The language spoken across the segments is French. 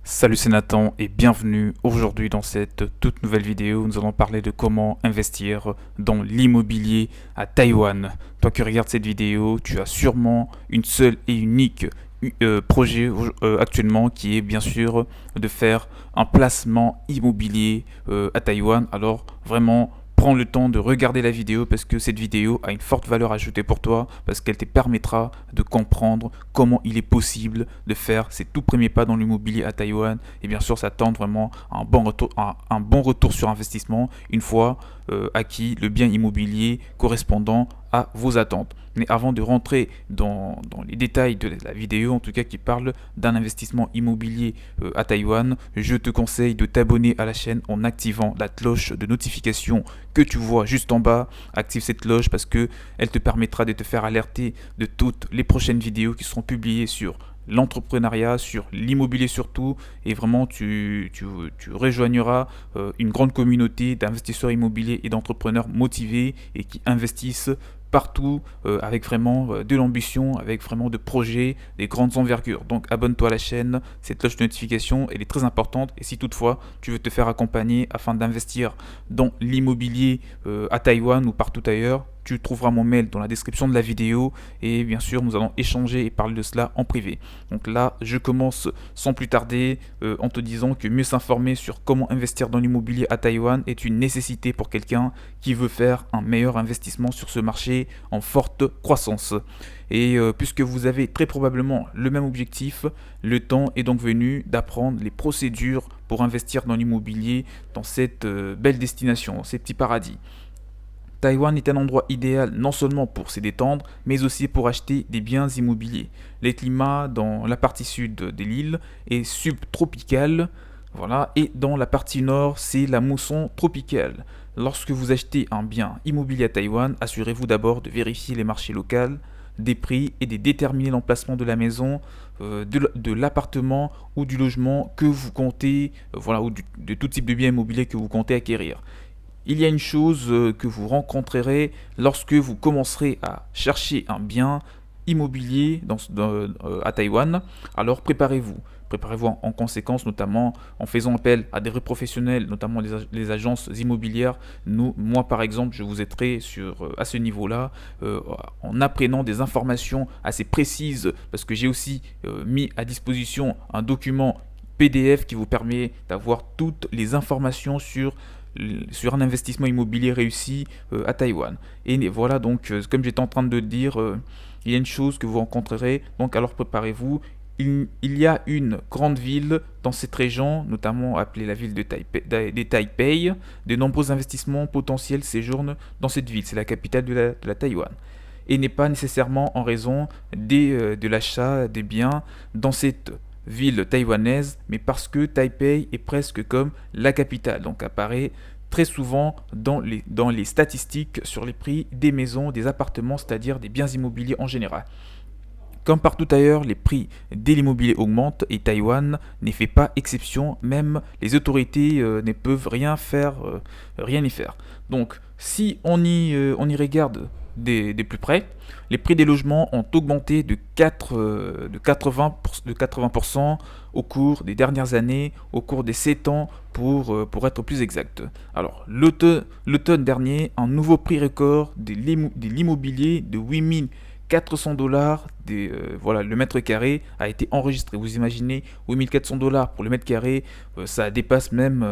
Salut, c'est Nathan et bienvenue aujourd'hui dans cette toute nouvelle vidéo. Nous allons parler de comment investir dans l'immobilier à Taïwan. Toi qui regardes cette vidéo, tu as sûrement une seule et unique projet actuellement, qui est bien sûr de faire un placement immobilier à Taïwan. Alors vraiment, prends le temps de regarder la vidéo parce que cette vidéo a une forte valeur ajoutée pour toi, parce qu'elle te permettra de comprendre comment il est possible de faire ses tout premiers pas dans l'immobilier à Taïwan. Et bien sûr, ça tente vraiment à un bon retour sur investissement une fois acquis le bien immobilier correspondant à vos attentes. Mais avant de rentrer dans les détails de la vidéo, en tout cas qui parle d'un investissement immobilier à Taïwan, je te conseille de t'abonner à la chaîne en activant la cloche de notification que tu vois juste en bas. Active cette cloche parce que elle te permettra de te faire alerter de toutes les prochaines vidéos qui seront publiées sur l'entrepreneuriat, sur l'immobilier surtout, et vraiment tu rejoigneras une grande communauté d'investisseurs immobiliers et d'entrepreneurs motivés et qui investissent partout avec vraiment de l'ambition, avec vraiment de projets, des grandes envergures. Donc abonne-toi à la chaîne, cette cloche de notification elle est très importante, et si toutefois tu veux te faire accompagner afin d'investir dans l'immobilier à Taïwan ou partout ailleurs, tu trouveras mon mail dans la description de la vidéo et bien sûr nous allons échanger et parler de cela en privé. Donc là je commence sans plus tarder en te disant que mieux s'informer sur comment investir dans l'immobilier à Taïwan est une nécessité pour quelqu'un qui veut faire un meilleur investissement sur ce marché en forte croissance. Et puisque vous avez très probablement le même objectif, le temps est donc venu d'apprendre les procédures pour investir dans l'immobilier dans cette belle destination, dans ces petits paradis. Taïwan est un endroit idéal non seulement pour s'y détendre, mais aussi pour acheter des biens immobiliers. Le climat dans la partie sud de l'île est subtropical, voilà, et dans la partie nord, c'est la mousson tropicale. Lorsque vous achetez un bien immobilier à Taïwan, assurez-vous d'abord de vérifier les marchés locaux, des prix et de déterminer l'emplacement de la maison, de l'appartement ou du logement que vous comptez, voilà, ou de tout type de bien immobilier que vous comptez acquérir. Il y a une chose que vous rencontrerez lorsque vous commencerez à chercher un bien immobilier à Taïwan. Alors préparez-vous. Préparez-vous en conséquence, notamment en faisant appel à des vrais professionnels, notamment les agences immobilières. Moi, par exemple, je vous aiderai à ce niveau-là, en apprenant des informations assez précises, parce que j'ai aussi mis à disposition un document PDF qui vous permet d'avoir toutes les informations sur un investissement immobilier réussi à Taïwan. Et voilà, donc, comme j'étais en train de le dire, il y a une chose que vous rencontrerez, donc alors préparez-vous. Il y a une grande ville dans cette région, notamment appelée la ville de Taipei. De nombreux investissements potentiels séjournent dans cette ville, c'est la capitale de la Taïwan. Et n'est pas nécessairement en raison de l'achat des biens dans cette ville taïwanaise, mais parce que Taipei est presque comme la capitale, donc apparaît très souvent dans les statistiques sur les prix des maisons, des appartements, c'est-à-dire des biens immobiliers en général. Comme partout ailleurs, les prix de l'immobilier augmentent et Taïwan n'y fait pas exception, même les autorités ne peuvent rien y faire. Donc, si on y regarde des plus près, les prix des logements ont augmenté de 80% au cours des dernières années, au cours des 7 ans pour être plus exact. Alors, l'automne dernier, un nouveau prix record de l'immobilier de 8 400 $, voilà, le mètre carré a été enregistré. Vous imaginez 8 400 $ pour le mètre carré, ça dépasse même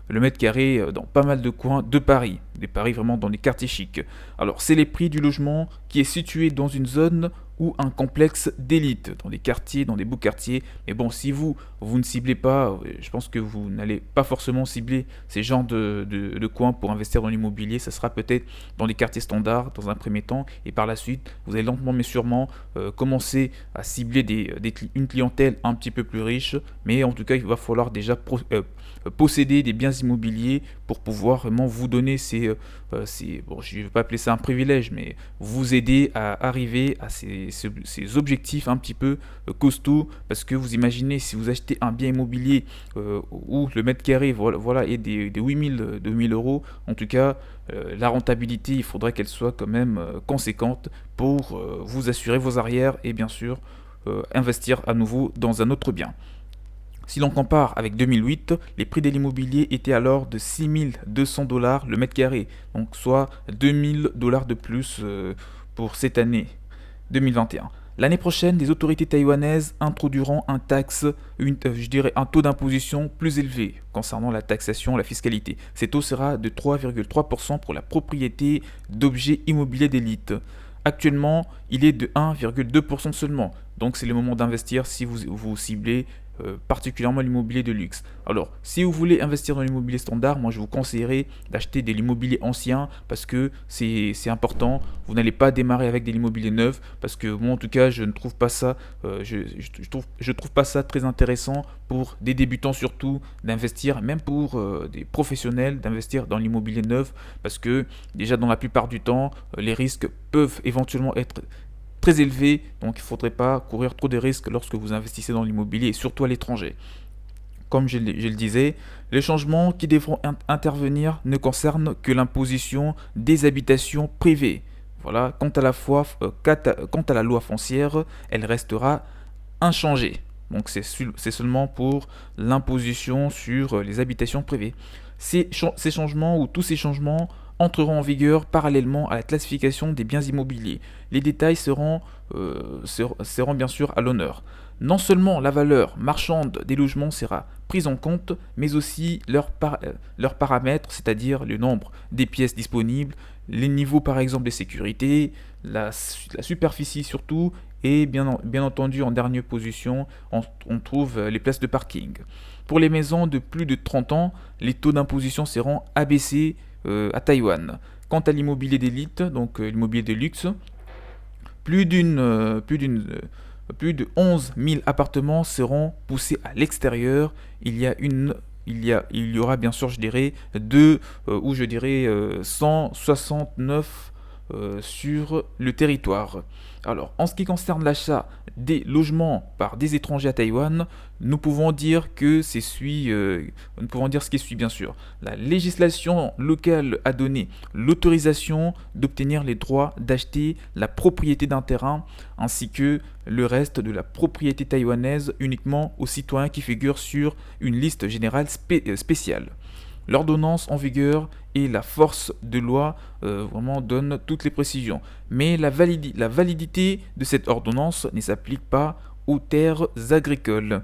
le mètre carré dans pas mal de coins de Paris. Des Paris vraiment dans les quartiers chics. Alors c'est les prix du logement qui est situé dans une zone ou un complexe d'élite, dans des quartiers, dans des beaux quartiers. Mais bon, si vous ne ciblez pas, je pense que vous n'allez pas forcément cibler ces genres de coins pour investir dans l'immobilier. Ça sera peut-être dans des quartiers standards dans un premier temps, et par la suite, vous allez lentement mais sûrement commencer à cibler une clientèle un petit peu plus riche. Mais en tout cas, il va falloir déjà posséder des biens immobiliers pour pouvoir vraiment vous donner bon, je ne vais pas appeler ça un privilège, mais vous aider à arriver à ces objectifs un petit peu costauds, parce que vous imaginez si vous achetez un bien immobilier où le mètre carré voilà, est des 8 000 euros, en tout cas la rentabilité il faudrait qu'elle soit quand même conséquente pour vous assurer vos arrières et bien sûr investir à nouveau dans un autre bien. Si l'on compare avec 2008, les prix de l'immobilier étaient alors de 6 200 $ le mètre carré, donc soit 2 000 $ de plus pour cette année 2021. L'année prochaine, les autorités taïwanaises introduiront je dirais un taux d'imposition plus élevé concernant la taxation, la fiscalité. Cet taux sera de 3,3% pour la propriété d'objets immobiliers d'élite. Actuellement, il est de 1,2% seulement. Donc c'est le moment d'investir si vous ciblez particulièrement l'immobilier de luxe. Alors, si vous voulez investir dans l'immobilier standard, moi je vous conseillerais d'acheter de l'immobilier ancien parce que c'est important. Vous n'allez pas démarrer avec de l'immobilier neuf parce que moi en tout cas je ne trouve pas ça, je trouve pas ça très intéressant pour des débutants surtout d'investir, même pour des professionnels d'investir dans l'immobilier neuf parce que déjà dans la plupart du temps les risques peuvent éventuellement être très élevé, donc il ne faudrait pas courir trop de risques lorsque vous investissez dans l'immobilier et surtout à l'étranger. Comme je le disais, les changements qui devront intervenir ne concernent que l'imposition des habitations privées. Voilà, quant à la loi foncière, elle restera inchangée. Donc c'est seulement pour l'imposition sur les habitations privées. Ces changements ou tous ces changements entreront en vigueur parallèlement à la classification des biens immobiliers. Les détails seront bien sûr à l'honneur. Non seulement la valeur marchande des logements sera prise en compte, mais aussi leurs paramètres, c'est-à-dire le nombre des pièces disponibles, les niveaux par exemple de sécurité, la superficie surtout, et bien entendu en dernière position, on trouve les places de parking. Pour les maisons de plus de 30 ans, les taux d'imposition seront abaissés à Taïwan. Quant à l'immobilier d'élite, donc l'immobilier de luxe, plus de 11 000 appartements seront poussés à l'extérieur. Il y aura bien sûr, je dirais, 169 sur le territoire. Alors, en ce qui concerne l'achat des logements par des étrangers à Taïwan, nous pouvons dire ce qui suit bien sûr. La législation locale a donné l'autorisation d'obtenir les droits d'acheter la propriété d'un terrain ainsi que le reste de la propriété taïwanaise uniquement aux citoyens qui figurent sur une liste générale spéciale. L'ordonnance en vigueur et la force de loi vraiment donnent toutes les précisions. Mais la validité de cette ordonnance ne s'applique pas aux terres agricoles.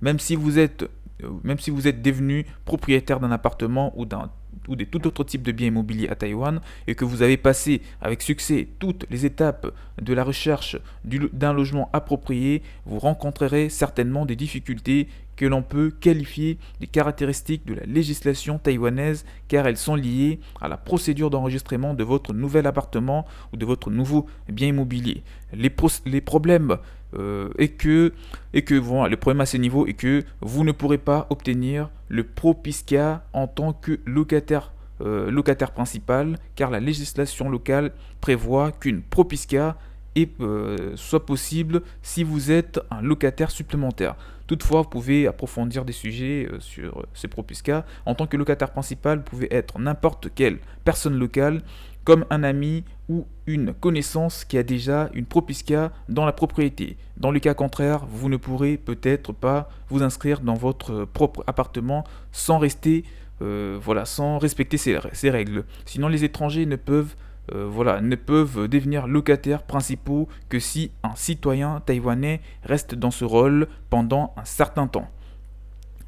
Même si vous êtes devenu propriétaire d'un appartement ou de tout autre type de bien immobilier à Taïwan et que vous avez passé avec succès toutes les étapes de la recherche d'un logement approprié, vous rencontrerez certainement des difficultés que l'on peut qualifier des caractéristiques de la législation taïwanaise car elles sont liées à la procédure d'enregistrement de votre nouvel appartement ou de votre nouveau bien immobilier. Les problèmes le problème à ce niveau est que vous ne pourrez pas obtenir le propiska en tant que locataire principal car la législation locale prévoit qu'une propiska soit possible si vous êtes un locataire supplémentaire. Toutefois, vous pouvez approfondir des sujets sur ces propiska. En tant que locataire principal, vous pouvez être n'importe quelle personne locale, comme un ami ou une connaissance qui a déjà une propiska dans la propriété. Dans le cas contraire, vous ne pourrez peut-être pas vous inscrire dans votre propre appartement sans respecter ces règles. Sinon, les étrangers ne peuvent devenir locataires principaux que si un citoyen taïwanais reste dans ce rôle pendant un certain temps.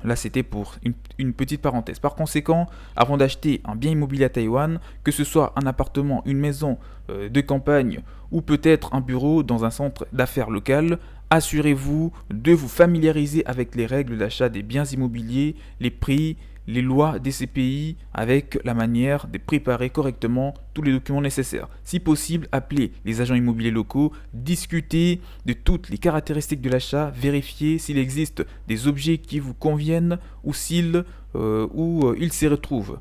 Là, c'était pour une petite parenthèse. Par conséquent, avant d'acheter un bien immobilier à Taïwan, que ce soit un appartement, une maison de campagne ou peut-être un bureau dans un centre d'affaires local, assurez-vous de vous familiariser avec les règles d'achat des biens immobiliers, les prix, les lois de ces pays avec la manière de préparer correctement tous les documents nécessaires. Si possible, appelez les agents immobiliers locaux, discutez de toutes les caractéristiques de l'achat, vérifiez s'il existe des objets qui vous conviennent ou où ils se retrouvent.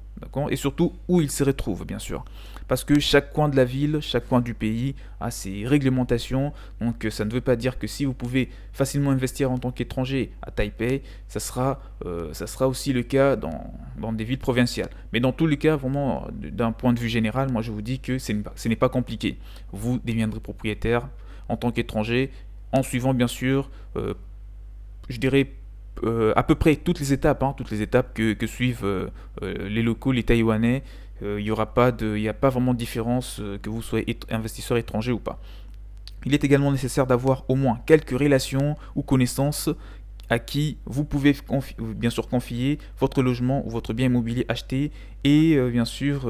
Et surtout où ils se retrouvent, bien sûr. Parce que chaque coin de la ville, chaque coin du pays a ses réglementations. Donc ça ne veut pas dire que si vous pouvez facilement investir en tant qu'étranger à Taipei, ça sera aussi le cas dans des villes provinciales. Mais dans tous les cas, vraiment, d'un point de vue général, moi je vous dis que ce n'est pas compliqué. Vous deviendrez propriétaire en tant qu'étranger en suivant bien sûr, je dirais, à peu près toutes les étapes, hein, toutes les étapes que suivent les locaux, les Taïwanais. Il n'y a pas vraiment de différence que vous soyez investisseur étranger ou pas. Il est également nécessaire d'avoir au moins quelques relations ou connaissances à qui vous pouvez bien sûr confier votre logement ou votre bien immobilier acheté et bien sûr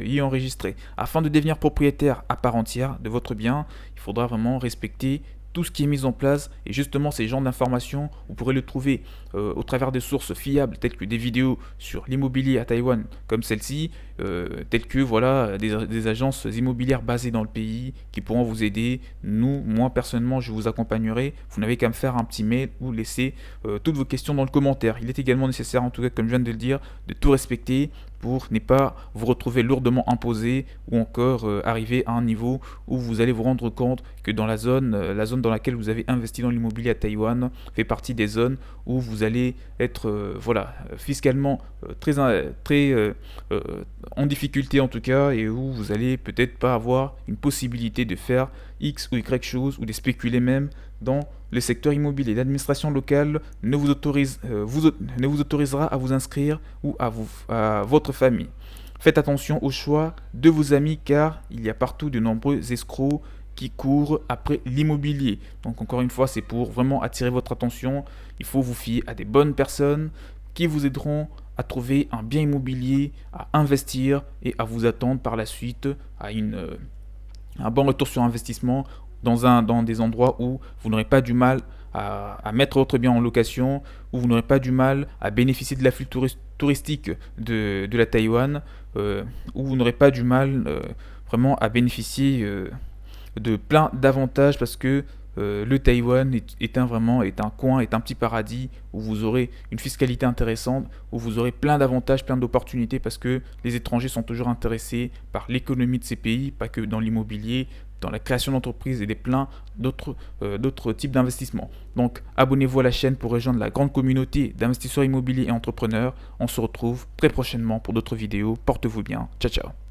y enregistrer. Afin de devenir propriétaire à part entière de votre bien, il faudra vraiment respecter tout ce qui est mis en place, et justement ces genres d'informations, vous pourrez le trouver au travers des sources fiables telles que des vidéos sur l'immobilier à Taïwan comme celle-ci, telles que voilà, des agences immobilières basées dans le pays qui pourront vous aider. Moi personnellement, je vous accompagnerai. Vous n'avez qu'à me faire un petit mail ou laisser toutes vos questions dans le commentaire. Il est également nécessaire, en tout cas comme je viens de le dire, de tout respecter pour ne pas vous retrouver lourdement imposé ou encore arriver à un niveau où vous allez vous rendre compte que dans la zone dans laquelle vous avez investi dans l'immobilier à Taïwan fait partie des zones où vous allez être fiscalement très en difficulté en tout cas, et où vous allez peut-être pas avoir une possibilité de faire X ou Y chose ou de spéculer même dans le secteur immobilier. L'administration locale ne vous autorisera à vous inscrire ou à votre famille. Faites attention au choix de vos amis car il y a partout de nombreux escrocs qui courent après l'immobilier. Donc encore une fois, c'est pour vraiment attirer votre attention. Il faut vous fier à des bonnes personnes qui vous aideront à trouver un bien immobilier, à investir et à vous attendre par la suite à un bon retour sur investissement dans des endroits où vous n'aurez pas du mal à mettre votre bien en location, où vous n'aurez pas du mal à bénéficier de l'afflux touristique de la Taïwan, où vous n'aurez pas du mal vraiment à bénéficier de plein d'avantages parce que le Taïwan est un coin, est un petit paradis où vous aurez une fiscalité intéressante, où vous aurez plein d'avantages, plein d'opportunités parce que les étrangers sont toujours intéressés par l'économie de ces pays, pas que dans l'immobilier, dans la création d'entreprises et plein d'autres types d'investissements. Donc abonnez-vous à la chaîne pour rejoindre la grande communauté d'investisseurs immobiliers et entrepreneurs. On se retrouve très prochainement pour d'autres vidéos. Portez-vous bien. Ciao ciao.